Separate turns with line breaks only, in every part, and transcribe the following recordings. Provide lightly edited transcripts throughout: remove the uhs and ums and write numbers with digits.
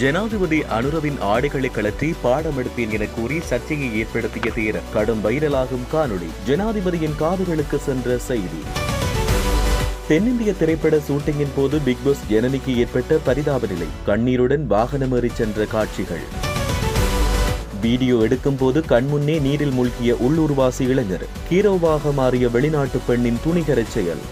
ஜனாதிபதி அனுரவின் ஆடைகளை கழற்றி பாடம் எடுப்பேன் என கூறி சர்ச்சையை ஏற்படுத்திய தேரர் கடும் வைரலாகும் காணொளி. ஜனாதிபதியின் காதுகளுக்கு சென்ற செய்தி. தென்னிந்திய திரைப்பட ஷூட்டிங்கின் போது பிக் பாஸ் ஜனனிக்கு ஏற்பட்ட பரிதாப நிலை. கண்ணீருடன் வாகனம் ஏறி சென்ற காட்சிகள். வீடியோ எடுக்கும் போது கண்முன்னே நீரில் மூழ்கிய உள்ளூர்வாசி இளைஞர். ஹீரோவாக மாறிய வெளிநாட்டு பெண்ணின் துணிகரச் செயல்.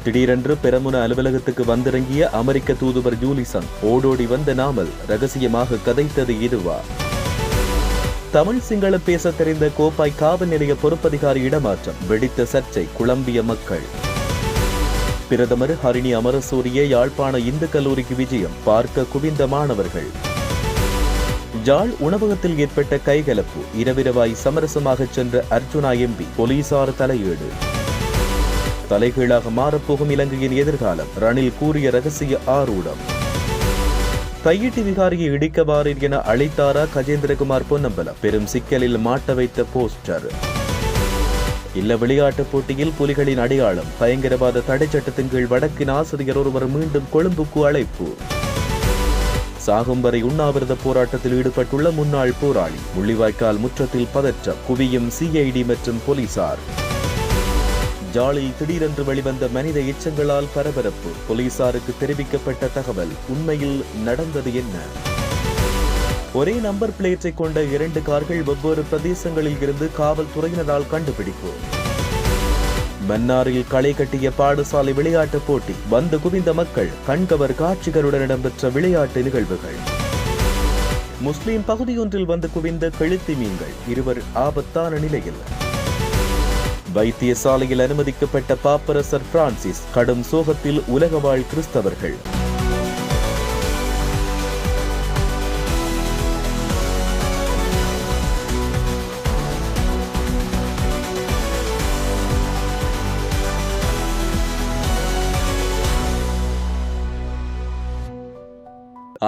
திடீரென்று பெரமுன அலுவலகத்துக்கு வந்திறங்கிய அமெரிக்க தூதுவர் ஜூலிசன். ஓடோடி வந்த நாமல் ரகசியமாக கதைத்தது இதுவா? தமிழ் சிங்களம் பேச தெரிந்த கோப்பாய் காவல் நிலைய பொறுப்பதிகாரி இடமாற்றம். வெடித்த சர்ச்சை, குழம்பிய மக்கள். பிரதமர் ஹரிணி அமரசூரிய யாழ்ப்பாண இந்து கல்லூரிக்கு விஜயம். பார்க்க குவிந்த மாணவர்கள். ஜாழ் உணவகத்தில் ஏற்பட்ட கைகலப்பு. இரவிரவாய் சமரசமாக சென்ற அர்ஜுனா எம்பி. போலீசார் தலையீடு. தலைகீழாக மாறப்போகும் இலங்கையின் எதிர்காலம். ரணில் கூறிய ரகசிய ஆரூடம். கையீட்டு விகாரியை இடிக்க வாரீர் என அழைத்தாரா கஜேந்திரகுமார் பொன்னம்பலம். பெரும் சிக்கலில் மாட்ட வைத்த போஸ்டர். இல்ல விளையாட்டுப் போட்டியில் புலிகளின் அடையாளம். பயங்கரவாத தடை சட்டத்தின் கீழ் வடக்கின் ஆசிரியர் ஒருவர் மீண்டும் கொழும்புக்கு அழைப்பு. சாகும் வரை உண்ணாவிரத போராட்டத்தில் ஈடுபட்டுள்ள முன்னாள் போராளி. முள்ளிவாய்க்கால் முற்றத்தில் பதற்றம். குவியும் சிஐடி மற்றும் போலீசார். ஜாலில் திடீரென்று வெளிவந்த மனித எச்சங்களால் பரபரப்பு. போலீசாருக்கு தெரிவிக்கப்பட்ட தகவல். உண்மையில் நடந்தது என்ன? ஒரே நம்பர் பிளேட்டை கொண்ட 2 கார்கள் வெவ்வேறு பிரதேசங்களில் இருந்து காவல்துறையினரால் கண்டுபிடிப்பு. மன்னாரில் களை கட்டிய பாடசாலை விளையாட்டுப் போட்டி. வந்து குவிந்த மக்கள். கண்கவர் காட்சிகளுடன் இடம்பெற்ற விளையாட்டு நிகழ்வுகள். முஸ்லிம் பகுதியொன்றில் வந்து குவிந்த கெளுத்தி மீன்கள். 2 ஆபத்தான நிலையில். வைத்தியசாலையில் அனுமதிக்கப்பட்ட பாப்பரசர் பிரான்சிஸ். கடும் சோகத்தில் உலகவாழ் கிறிஸ்தவர்கள்.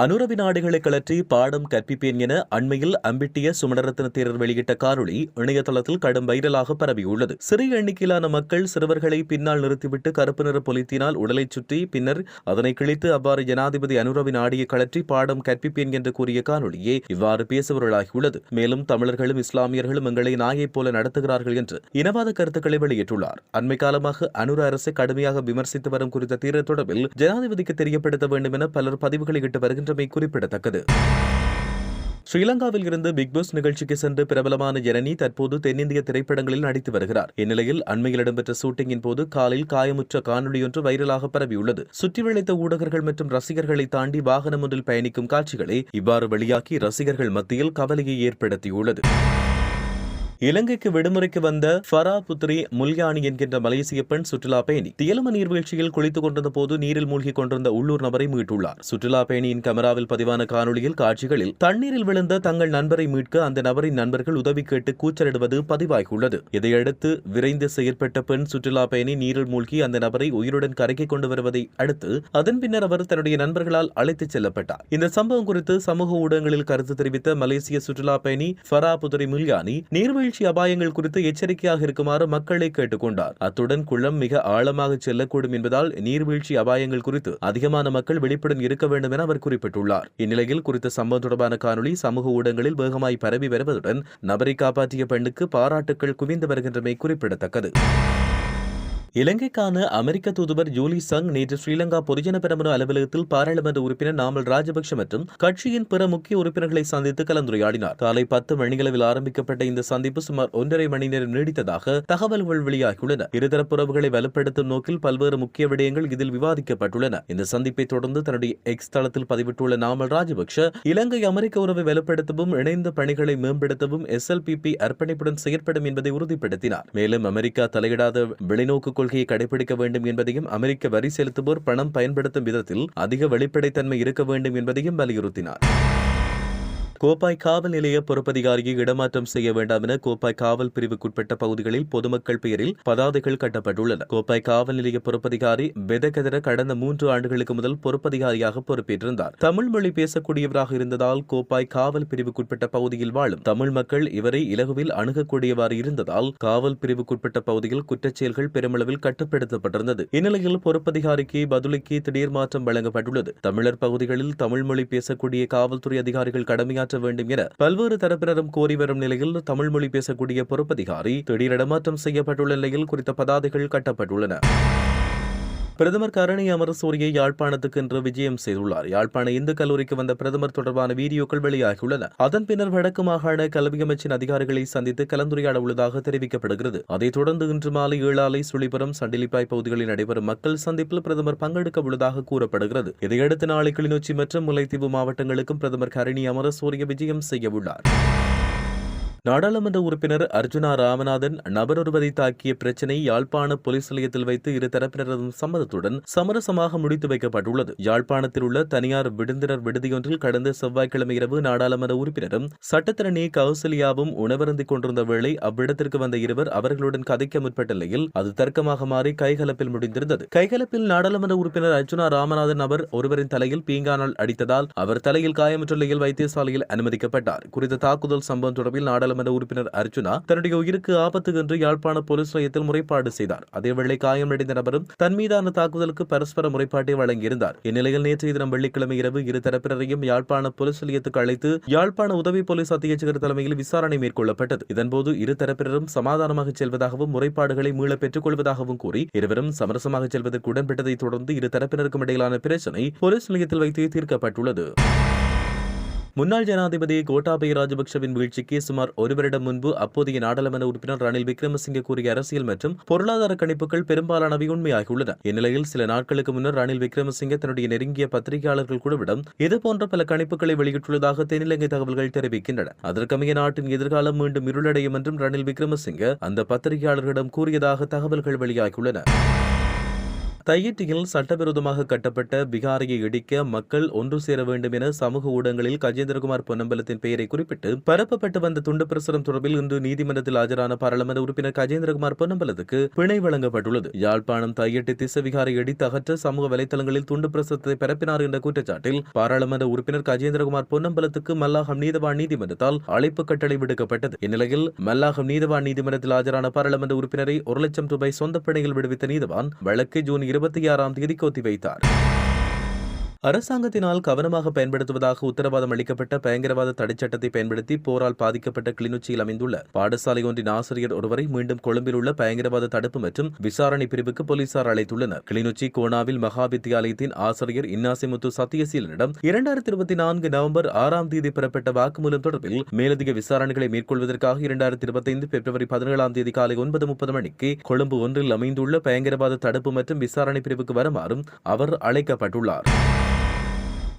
அனுரவின் ஆடைகளை கழற்றி பாடம் கற்பிப்பேன் என அண்மையில் அம்பிட்டிய சுமணரத்ன தேரர் வெளியிட்ட காணொளி இணையதளத்தில் கடும் வைரலாக பரவியுள்ளது. சிறிய எண்ணிக்கையிலான மக்கள் சிறுவர்களை பின்னால் நிறுத்திவிட்டு கருப்பு நிற பொலித்தீனால் உடலை சுற்றி பின்னர் அதனை கிழித்து அவ்வாறு ஜனாதிபதி அனுரவின் ஆடையை கழற்றி பாடம் கற்பிப்பேன் என்று கூறிய காணொலியே இவ்வாறு பேசுபொருளாகியுள்ளது. மேலும் தமிழர்களும் இஸ்லாமியர்களும் எங்களை நாயைப் போல நடத்துகிறார்கள் என்று இனவாத கருத்துக்களை வெளியிட்டுள்ளார். அண்மை காலமாக அனுர அரசை கடுமையாக விமர்சித்து வரும் குறித்த தீர்வு தொடர்பில் ஜனாதிபதிக்கு தெரியப்படுத்த வேண்டும் என பலர் பதிவுகளை இட்டு வருகின்றனர். குறிப்பிடத்தக்கது. ஸ்ரீலங்காவில் இருந்து பிக் பாஸ் நிகழ்ச்சிக்கு சென்று பிரபலமான ஜனனி தற்போது தென்னிந்திய திரைப்படங்களில் நடித்து வருகிறார். இந்நிலையில் அண்மையில் இடம்பெற்ற ஷூட்டிங்கின் போது காலில் காயமுற்ற காணொலியொன்று வைரலாக பரவியுள்ளது. சுற்றி வளைத்த ஊடகர்கள் மற்றும் ரசிகர்களை தாண்டி வாகனம் ஒன்றில் பயணிக்கும் காட்சிகளை இவ்வாறு வெளியாக்கி ரசிகர்கள் மத்தியில் கவலையை ஏற்படுத்தியுள்ளது. இலங்கைக்கு விடுமுறைக்கு வந்த ஃபரா புத்ரி முல்யானி என்கின்ற மலேசிய பெண் சுற்றுலா பயணி தியலம நீர்வீழ்ச்சியில் குளித்துக் கொண்டிருந்த போது நீரில் மூழ்கிக் கொண்டிருந்த உள்ளூர் நபரை மீட்டுள்ளார். சுற்றுலா பயணியின் கேமராவில் பதிவான காணொலியில் காட்சிகளில் தண்ணீரில் விழுந்த தங்கள் நண்பரை மீட்க அந்த நபரின் நண்பர்கள் உதவி கேட்டு கூச்சலிடுவது பதிவாகியுள்ளது. இதையடுத்து விரைந்து செயற்பட்ட பெண் சுற்றுலா பயணி நீரில் மூழ்கி அந்த நபரை உயிருடன் கரைக்கு கொண்டு வருவதை அடுத்து அதன் பின்னர் அவர் தன்னுடைய நண்பர்களால் அழைத்துச் செல்லப்பட்டார். இந்த சம்பவம் குறித்து சமூக ஊடகங்களில் கருத்து தெரிவித்த மலேசிய சுற்றுலா பயணி ஃபரா புத்ரி முல்யானி நீர்வீழ்ச்சி அபாயங்கள் குறித்து எச்சரிக்கையாக இருக்குமாறு மக்களை கேட்டுக்கொண்டார். அத்துடன் குளம் மிக ஆழமாக செல்லக்கூடும் என்பதால் நீர்வீழ்ச்சி அபாயங்கள் குறித்து அதிகமான மக்கள் விழிப்புடன் இருக்க வேண்டும் என அவர் குறிப்பிட்டுள்ளார். இந்நிலையில் குறித்த சம்பவம் தொடர்பான காணொலி சமூக ஊடகங்களில் வேகமாய் பரவி வருவதுடன் நபரை காப்பாற்றிய பெண்ணுக்கு பாராட்டுக்கள் குவிந்து வருகின்றமை குறிப்பிடத்தக்கது. இலங்கைக்கான அமெரிக்க தூதுவர் ஜூலி சங் நேற்று ஸ்ரீலங்கா பொதுஜன பெரமுன அலுவலகத்தில் பாராளுமன்ற உறுப்பினர் நாமல் ராஜபக்ஷ மற்றும் கட்சியின் பிற முக்கிய உறுப்பினர்களை சந்தித்து கலந்துரையாடினார். காலை 10 மணியளவில் ஆரம்பிக்கப்பட்ட இந்த சந்திப்பு சுமார் 1.5 மணி நேரம் நீடித்ததாக தகவல்கள் வெளியாகியுள்ளன. இருதரப்பு உறவுகளை வலுப்படுத்தும் நோக்கில் பல்வேறு முக்கிய விடயங்கள் இதில் விவாதிக்கப்பட்டுள்ளன. இந்த சந்திப்பை தொடர்ந்து தன்னுடைய எக்ஸ் தளத்தில் பதிவிட்டுள்ள நாமல் ராஜபக்ஷ இலங்கை அமெரிக்க உறவை வலுப்படுத்தவும் இணைந்த பணிகளை மேம்படுத்தவும் SLPP அர்ப்பணிப்புடன் செயற்படும் என்பதை உறுதிப்படுத்தினார். மேலும் அமெரிக்கா தலையிடாத வெளிநோக்கு கொள்கையை கடைபிடிக்க வேண்டும் என்பதையும் அமெரிக்க வரி செலுத்துவோர் பணம் பயன்படுத்தும் விதத்தில் அதிக வெளிப்படைத்தன்மை இருக்க வேண்டும் என்பதையும் வலியுறுத்தினார். கோப்பாய் காவல் நிலைய பொறுப்பதிகாரியை இடமாற்றம் செய்ய வேண்டாம் என கோப்பாய் காவல் பிரிவுக்குட்பட்ட பகுதிகளில் பொதுமக்கள் பெயரில் பதாதைகள் கட்டப்பட்டுள்ளன. கோப்பாய் காவல் நிலைய பொறுப்பதிகாரி பெதகெதர கடந்த 3 ஆண்டுகளுக்கு முதல் பொறுப்பதிகாரியாக பொறுப்பேற்றிருந்தார். தமிழ் மொழி பேசக்கூடியவராக இருந்ததால் கோப்பாய் காவல் பிரிவுக்குட்பட்ட பகுதியில் வாழும் தமிழ் மக்கள் இவரை இலகுவில் அணுகக்கூடியவாறு இருந்ததால் காவல் பிரிவுக்குட்பட்ட பகுதியில் குற்றச்செயல்கள் பெருமளவில் கட்டுப்படுத்தப்பட்டிருந்தது. இந்நிலையில் பொறுப்பதிகாரிக்கு பதுளைக்கு திடீர் மாற்றம் வழங்கப்பட்டுள்ளது. தமிழர் பகுதிகளில் தமிழ் மொழி பேசக்கூடிய காவல்துறை அதிகாரிகள் கடமையாற்ற வேண்டும் என பல்வேறு தரப்பினரும் கோரி வரும் நிலையில் தமிழ் மொழி பேசக்கூடிய பொறுப்பதிகாரி திடீர் இடமாற்றம் செய்யப்பட்டுள்ள நிலையில் குறித்த பதாதைகள் கட்டப்பட்டுள்ளன. பிரதமர் கரணி அமரசூரியை யாழ்ப்பாணத்துக்கு இன்று விஜயம் செய்துள்ளார். யாழ்ப்பாண இந்து கல்லூரிக்கு வந்த பிரதமர் தொடர்பான வீடியோக்கள் வெளியாகியுள்ளன. அதன் பின்னர் வடக்கு மாகாண கல்வி அமைச்சின் அதிகாரிகளை சந்தித்து கலந்துரையாட உள்ளதாக தெரிவிக்கப்படுகிறது. அதைத் தொடர்ந்து இன்று மாலை ஏழாலை, சுழிபுரம், சண்டிலிப்பாய் பகுதிகளில் நடைபெறும் மக்கள் சந்திப்பில் பிரதமர் பங்கெடுக்க உள்ளதாக கூறப்படுகிறது. இதையடுத்து நாளை கிளிநொச்சி மற்றும் முல்லைத்தீவு மாவட்டங்களுக்கும் பிரதமர் கரணி அமரசூரிய விஜயம் செய்ய உள்ளார். நாடாளுமன்ற உறுப்பினர் அர்ஜுனா ராமநாதன் நபரொருவரை தாக்கிய பிரச்சினை யாழ்ப்பாண போலீஸ் நிலையத்தில் வைத்து இரு தரப்பினரதும் சம்மதத்துடன் சமரசமாக முடித்து வைக்கப்பட்டுள்ளது. யாழ்ப்பாணத்தில் உள்ள தனியார் விருந்தினர் விடுதியொன்றில் கடந்த செவ்வாய்க்கிழமை இரவு நாடாளுமன்ற உறுப்பினரும் சட்டத்தரணி கௌசல்யாவும் உணவருந்திக் கொண்டிருந்த வேளை அவ்விடத்திற்கு வந்த இருவர் அவர்களுடன் கதைக்க முற்பட்ட நிலையில் அது தர்க்கமாக மாறி கைகலப்பில் முடிந்திருந்தது. கைகலப்பில் நாடாளுமன்ற உறுப்பினர் அர்ஜுனா ராமநாதன் நபர் ஒருவரின் தலையில் பீங்கானால் அடித்ததால் அவர் தலையில் காயமுற்ற நிலையில் வைத்தியசாலையில் அனுமதிக்கப்பட்டார். குறித்த தாக்குதல் சம்பவம் தொடர்பில் நாடாளுமன்ற உறுப்பினர் அர்ஜுனா தன்னுடைய உயிருக்கு ஆபத்து என்று யாழ்ப்பாண போலீஸ் நிலையத்தில் முறைப்பாடு செய்தார். அதேவேளை காயமடைந்த நபரும் தன் மீதான தாக்குதலுக்கு பரஸ்பர முறைப்பாட்டை வழங்கியிருந்தார். இந்நிலையில் நேற்றைய தினம் வெள்ளிக்கிழமை இரவு இரு தரப்பினரையும் யாழ்ப்பாண போலீஸ் நிலையத்துக்கு அழைத்து யாழ்ப்பாண உதவி போலீஸ் அத்தியட்சகர் தலைமையில் விசாரணை மேற்கொள்ளப்பட்டது. இதன்போது இரு தரப்பினரும் சமாதானமாக செல்வதாகவும் முறைப்பாடுகளை மீள பெற்றுக் கொள்வதாகவும் கூறி இருவரும் சமரசமாக செல்வதற்கு உடன்பட்டதை தொடர்ந்து இரு தரப்பினருக்கும் இடையிலான பிரச்சினை போலீஸ் நிலையத்தில் வைத்து தீர்க்கப்பட்டுள்ளது. முன்னாள் ஜனாதிபதி கோட்டாபய ராஜபக்சவின் வீழ்ச்சிக்கு சுமார் ஒரு வருடம் முன்பு அப்போதைய நாடாளுமன்ற உறுப்பினர் ரணில் விக்ரமசிங்கே கூறிய அரசியல் மற்றும் பொருளாதார கணிப்புகள் பெரும்பாலானவை உண்மையாகியுள்ளன. இந்நிலையில் சில நாட்களுக்கு முன்னர் ரணில் விக்ரமசிங்கே தன்னுடைய நெருங்கிய பத்திரிகையாளர்கள் குழுவிடம் இதுபோன்ற பல கணிப்புகளை வெளியிட்டுள்ளதாக தென்னிலங்கை தகவல்கள் தெரிவிக்கின்றன. அதற்கமைய நாட்டின் எதிர்காலம் மீண்டும் இருளடையும் என்றும் ரணில் விக்ரமசிங்கே அந்த பத்திரிகையாளர்களிடம் கூறியதாக தகவல்கள் வெளியாகியுள்ளன. தையிட்டியில் சட்டவிரோதமாக கட்டப்பட்ட பிகாரியை இடிக்க மக்கள் ஒன்று சேர வேண்டும் என சமூக ஊடகங்களில் கஜேந்திரகுமார் பொன்னம்பலத்தின் பெயரை குறிப்பிட்டு பரப்பப்பட்டு வந்த துண்டு பிரசுரம் தொடர்பில் இன்று நீதிமன்றத்தில் ஆஜரான பாராளுமன்ற உறுப்பினர் கஜேந்திரகுமார் பொன்னம்பலத்துக்கு பிணை வழங்கப்பட்டுள்ளது. யாழ்ப்பாணம் தையிட்டி திசவிகாரை இடித்து அகற்ற சமூக வலைதளங்களில் துண்டு பிரசுரத்தை பரப்பினார் என்ற குற்றச்சாட்டில் பாராளுமன்ற உறுப்பினர் கஜேந்திரகுமார் பொன்னம்பலத்துக்கு மல்லாகம் நீதவான் நீதிமன்றத்தால் அழைப்பு கட்டளை விடுக்கப்பட்டது. இந்நிலையில் மல்லாகம் நீதவான் நீதிமன்றத்தில் ஆஜரான பாராளுமன்ற உறுப்பினரை 1 லட்சம் ரூபாய் சொந்த பிணையில் விடுவித்த நீதவான் வழக்கு ஜூன் 26ஆம் தேதி ஒத்திவைத்தார். அரசாங்கத்தினால் கவனமாக பயன்படுத்துவதாக உத்தரவாதம் அளிக்கப்பட்ட பயங்கரவாத தடைச்சட்டத்தை பயன்படுத்தி போரால் பாதிக்கப்பட்ட கிளிநொச்சியில் அமைந்துள்ள பாடசாலை ஒன்றின் ஆசிரியர் ஒருவரை மீண்டும் கொழும்பில் உள்ள பயங்கரவாத தடுப்பு மற்றும் விசாரணை பிரிவுக்கு போலீசார் அழைத்துள்ளனர். கிளிநொச்சி கோணாவில் மகா வித்தியாலயத்தின் ஆசிரியர் இன்னாசிமுத்து சத்தியசீலனிடம் 2024 நவம்பர் 6ஆம் தேதி பெறப்பட்ட வாக்குமூலம் தொடர்பில் மேலதிக விசாரணைகளை மேற்கொள்வதற்காக 2025 பிப்ரவரி 17ஆம் தேதி காலை 9:30 மணிக்கு கொழும்பு ஒன்றில் அமைந்துள்ள பயங்கரவாத தடுப்பு மற்றும் விசாரணை பிரிவுக்கு வருமாறும் அவர் அழைக்கப்பட்டுள்ளார்.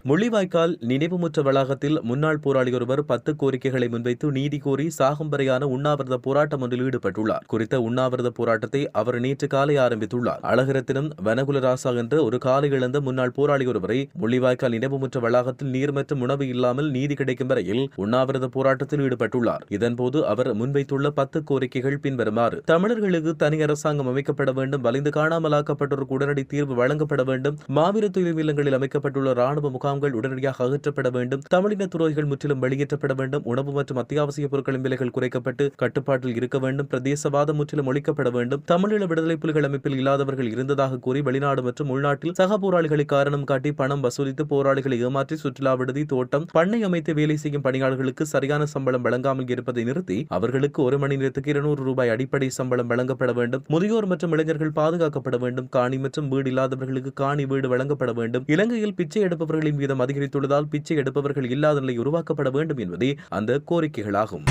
முள்ளிவாய்க்கால் நினைவுமுற்ற வளாகத்தில் முன்னாள் போராளி ஒருவர் 10 கோரிக்கைகளை முன்வைத்து நீதி கோரி சாகும் வரையான உண்ணாவிரத போராட்டம் ஒன்றில் ஈடுபட்டுள்ளார். குறித்த உண்ணாவிரத போராட்டத்தை அவர் நேற்று காலை ஆரம்பித்துள்ளார். அழகரத்தினம் வனகுலராசா என்ற ஒரு காலை இழந்த முன்னாள் போராளி ஒருவரை முள்ளிவாய்க்கால் நினைவுமுற்ற வளாகத்தில் நீர் மற்றும் உணவு இல்லாமல் நீதி கிடைக்கும் வரையில் உண்ணாவிரத போராட்டத்தில் ஈடுபட்டுள்ளார். இதன்போது அவர் முன்வைத்துள்ள 10 கோரிக்கைகள் பின்வருமாறு: தமிழர்களுக்கு தனி அரசாங்கம் அமைக்கப்பட வேண்டும், வலிந்து காணாமலாக்கப்பட்டோருக்கு உடனடி தீர்வு வழங்கப்பட வேண்டும், மாவீர துயில் இல்லங்களில் அமைக்கப்பட்டுள்ள ராணுவ முகாம் உடனடியாக அகற்றப்பட வேண்டும், தமிழின துரோகிகள் முற்றிலும் வெளியேற்றப்பட வேண்டும், உணவு மற்றும் அத்தியாவசிய பொருட்களின் விலைகள் குறைக்கப்பட்டு கட்டுப்பாட்டில் இருக்க வேண்டும், பிரதேசவாதம் முற்றிலும் ஒழிக்கப்பட வேண்டும், தமிழீழ விடுதலை புலிகள் அமைப்பில் இல்லாதவர்கள் இருந்ததாக கூறி வெளிநாடு மற்றும் உள்நாட்டில் சக போராளிகளை காரணம் காட்டி பணம் வசூலித்து போராளிகளை ஏமாற்றி சுற்றுலா விடுதி, தோட்டம், பண்ணை அமைத்து வேலை செய்யும் பணியாளர்களுக்கு சரியான சம்பளம் வழங்காமல் இருப்பதை நிறுத்தி அவர்களுக்கு 1 மணி நேரத்துக்கு 200 ரூபாய் அடிப்படை சம்பளம் வழங்கப்பட வேண்டும், முதியோர் மற்றும் இளைஞர்கள் பாதுகாக்கப்பட வேண்டும், காணி மற்றும் வீடு இல்லாதவர்களுக்கு காணி வீடு வழங்கப்பட வேண்டும், இலங்கையில் பிச்சை எடுப்பவர்களின் வீதம் அதிகரித்துள்ளதால் பிச்சை எடுப்பவர்கள் இல்லாத நிலை உருவாக்கப்பட வேண்டும் என்பதே அந்த கோரிக்கைகளாகும்.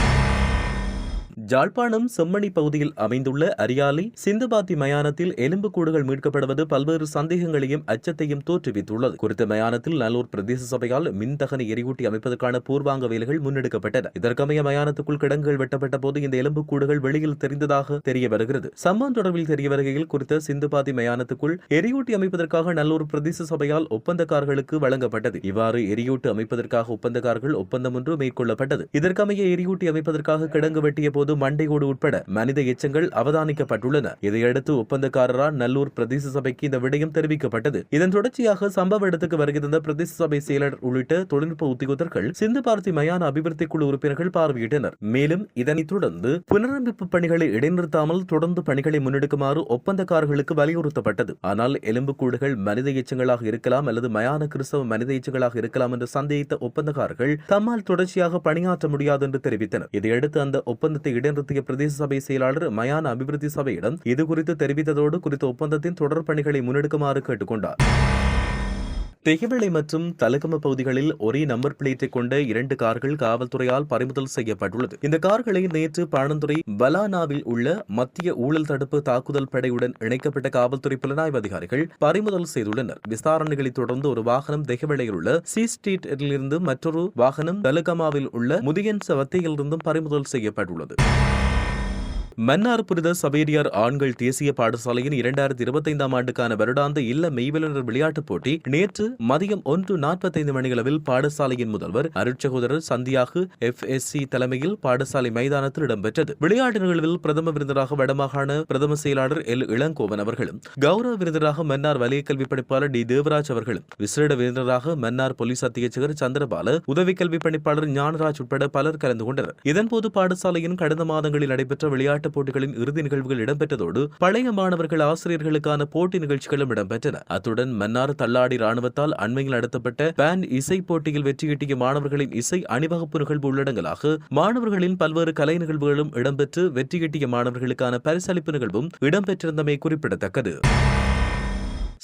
ஜாழ்ப்பாணம் செம்மணி பகுதியில் அமைந்துள்ள அரியாலை சிந்துபாத்தி மயானத்தில் எலும்புக்கூடுகள் மீட்கப்படுவது பல்வேறு சந்தேகங்களையும் அச்சத்தையும் தோற்றுவித்துள்ளது. குறித்த மயானத்தில் நல்லூர் பிரதேச சபையால் மின்தகன எரியூட்டி அமைப்பதற்கான பூர்வாங்க வேலைகள் முன்னெடுக்கப்பட்டன. இதற்கமைய மயானத்துக்குள் கிடங்குகள் வெட்டப்பட்ட போது இந்த எலும்புக்கூடுகள் வெளியில் தெரிந்ததாக தெரிய வருகிறது. சம்பவம் தொடர்பில் தெரிய வருகையில் குறித்த சிந்துபாத்தி மயானத்துக்குள் எரியூட்டி அமைப்பதற்காக நல்லூர் பிரதேச சபையால் ஒப்பந்தக்காரர்களுக்கு வழங்கப்பட்டது. இவ்வாறு எரியூட்டு அமைப்பதற்காக ஒப்பந்தக்காரர்கள் ஒப்பந்தம் ஒன்று மேற்கொள்ளப்பட்டது. இதற்கமைய எரியூட்டி அமைப்பதற்காக கிடங்கு வெட்டிய போது மண்டையோடு உட்பட மனித எச்சங்கள் அவதானிக்கப்பட்டுள்ளன. இதையடுத்து ஒப்பந்தக்காரரால் நல்லூர் பிரதேச சபைக்கு இந்த விடயம் தெரிவிக்கப்பட்டது. இதன் தொடர்ச்சியாக சம்பவ இடத்துக்கு வருகை தந்த பிரதேச சபை செயலர் உள்ளிட்ட தொழில்நுட்ப உத்தியோகத்தர்கள் சிந்துபாத்தி மயான அபிவிருத்தி குழு உறுப்பினர்கள் பார்வையிட்டனர். மேலும் இதனைத் தொடர்ந்து புனரமைப்பு பணிகளை இடைநிறுத்தாமல் தொடர்ந்து பணிகளை முன்னெடுக்குமாறு ஒப்பந்தக்காரர்களுக்கு வலியுறுத்தப்பட்டது. ஆனால் எலும்புக்கூடுகள் மனித எச்சங்களாக இருக்கலாம் அல்லது மயான கிறிஸ்தவ மனித எச்சங்களாக இருக்கலாம் என்று சந்தேகித்த ஒப்பந்தக்காரர்கள் தம்மால் தொடர்ச்சியாக பணியாற்ற முடியாது என்று தெரிவித்தனர். இதையடுத்து அந்த ஒப்பந்தத்தை இடைநிறுத்திய பிரதேச சபை செயலாளர் மயான அபிவிருத்தி சபையிடம் இதுகுறித்து தெரிவித்ததோடு குறித்த ஒப்பந்தத்தின் தொடர் பணிகளை முன்னெடுக்குமாறு கேட்டுக்கொண்டார். தெஹிவளை மற்றும் தலகம பகுதிகளில் ஒரே நம்பர் பிளேட்டை கொண்ட 2 கார்கள் காவல்துறையால் பறிமுதல் செய்யப்பட்டுள்ளது. இந்த கார்களை நேற்று பாணந்துறை பலானாவில் உள்ள மத்திய ஊழல் தடுப்பு தாக்குதல் படையுடன் இணைக்கப்பட்ட காவல்துறை புலனாய்வு அதிகாரிகள் பறிமுதல் செய்துள்ளனர். விசாரணைகளை தொடர்ந்து ஒரு வாகனம் தெஹிவளையில் உள்ள சி ஸ்ட்ரீட்டிலிருந்து மற்றொரு வாகனம் தலகமாவில் உள்ள முதியன் சவத்தையிலிருந்தும் பறிமுதல் செய்யப்பட்டுள்ளது. மன்னார் புனித சவேரியார் ஆண்கள் தேசிய பாடசாலையின் 2025ஆம் ஆண்டுக்கான வருடாந்த இல்ல மெய்வல்லுநர் விளையாட்டுப் போட்டி நேற்று மதியம் 1:45 மணியளவில் பாடசாலையின் முதல்வர் அருட்சகோதரர் சந்தியாகு FSC தலைமையில் பாடசாலை மைதானத்தில் இடம்பெற்றது. விளையாட்டு நிகழ்வில் பிரதம விருந்தராக வடமாகாண பிரதம செயலாளர் இளங்கோவன் அவர்களும், கௌரவ விருந்தராக மன்னார் வலய கல்வி பணிப்பாளர் டி தேவராஜ் அவர்களும், விசேட விருந்தராக மன்னார் போலீஸ் அத்தியட்சகர் சந்திரபால, உதவி கல்வி பணிப்பாளர் ஞானராஜ் உட்பட பலர் கலந்து கொண்டனர். இதன்போது பாடசாலையின் கடந்த மாதங்களில் நடைபெற்ற விளையாட்டு போட்டிகளின் இறுதி நிகழ்வுகள் இடம்பெற்றதோடு பழைய மாணவர்கள் ஆசிரியர்களுக்கான போட்டி நிகழ்ச்சிகளும் இடம்பெற்றன. அத்துடன் மன்னார் தள்ளாடி ராணுவத்தால் அண்மையில் நடத்தப்பட்ட பேண்ட் இசை போட்டியில் வெற்றியீட்டிய மாணவர்களின் இசை அணிவகுப்பு நிகழ்வு உள்ளடங்கலாக மாணவர்களின் பல்வேறு கலை நிகழ்வுகளும் இடம்பெற்று வெற்றியீட்டிய மாணவர்களுக்கான பரிசளிப்பு நிகழ்வும் இடம்பெற்றிருந்தமை குறிப்பிடத்தக்கது.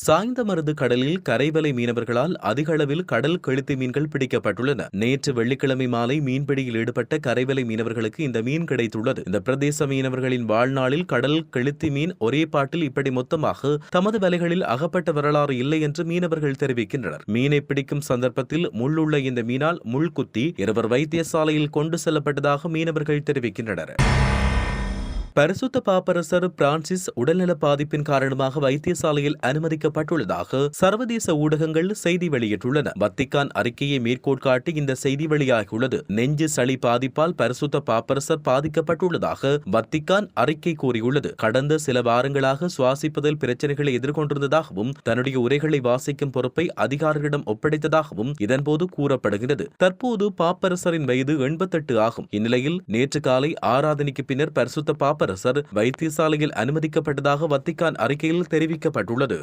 சாய்ந்தமருது கடலில் கரைவலை மீனவர்களால் அதிக அளவில் கடல் கெளுத்தி மீன்கள் பிடிக்கப்பட்டுள்ளன. நேற்று வெள்ளிக்கிழமை மாலை மீன்பிடியில் ஈடுபட்ட கரைவலை மீனவர்களுக்கு இந்த மீன் கிடைத்துள்ளது. இந்த பிரதேச மீனவர்களின் வாழ்நாளில் கடல் கெளுத்தி மீன் ஒரே பாட்டில் இப்படி மொத்தமாக தமது வலைகளில் அகப்பட்ட வரலாறு இல்லை என்று மீனவர்கள் தெரிவிக்கின்றனர். மீனை பிடிக்கும் சந்தர்ப்பத்தில் முள்ளுள்ள இந்த மீனால் முள்குத்தி இருவர் வைத்தியசாலையில் கொண்டு செல்லப்பட்டதாக மீனவர்கள் தெரிவிக்கின்றனர். பரிசுத்த பாப்பரசர் பிரான்சிஸ் உடல்நல பாதிப்பின் காரணமாக வைத்தியசாலையில் அனுமதிக்கப்பட்டுள்ளதாக சர்வதேச ஊடகங்கள் செய்தி வெளியிட்டுள்ளன. வத்திக்கான் அறிக்கையை மேற்கோள் காட்டி இந்த செய்தி வெளியாகியுள்ளது. நெஞ்சு சளி பாதிப்பால் பரிசுத்த பாப்பரசர் பாதிக்கப்பட்டுள்ளதாக வத்திக்கான் அறிக்கை கூறியுள்ளது. கடந்த சில வாரங்களாக சுவாசிப்பதில் பிரச்சனைகளை எதிர்கொண்டிருந்ததாகவும் தன்னுடைய உரைகளை வாசிக்கும் பொறுப்பை அதிகாரிகளிடம் ஒப்படைத்ததாகவும் இதன்போது கூறப்படுகிறது. தற்போது பாப்பரசரின் வயது 88 ஆகும். இந்நிலையில் நேற்று காலை ஆராதனைக்கு பின்னர் பரிசுத்த பாப்பரசர் வைத்தியசாலையில் அனுமதிக்கப்பட்டதாக வத்திக்கான் அறிக்கையில் தெரிவிக்கப்பட்டுள்ளது.